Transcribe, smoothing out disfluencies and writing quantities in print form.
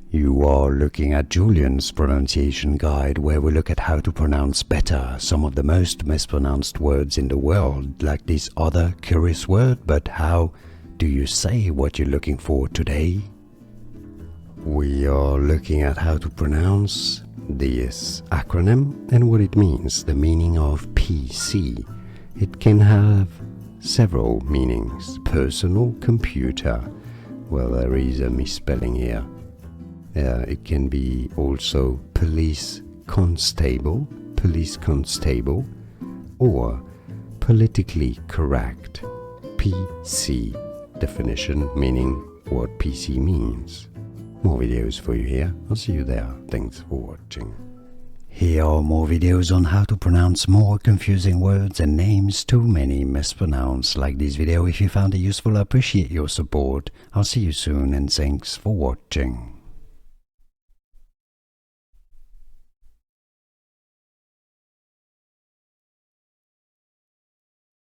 You are looking at Julian's pronunciation guide, where we look at how to pronounce better some of the most mispronounced words in the world, like this other curious word. But how do you say what you're looking for today? We are looking at how to pronounce this acronym and what it means, the meaning of PC. It can have several meanings. Personal computer. Well, there is a misspelling here. It can be also police constable, or politically correct, PC. Definition meaning what PC means. More videos for you here. I'll see you there. Thanks for watching. Here are more videos on how to pronounce more confusing words and names too many mispronounced. Like this video if you found it useful. I appreciate your support. I'll see you soon and thanks for watching.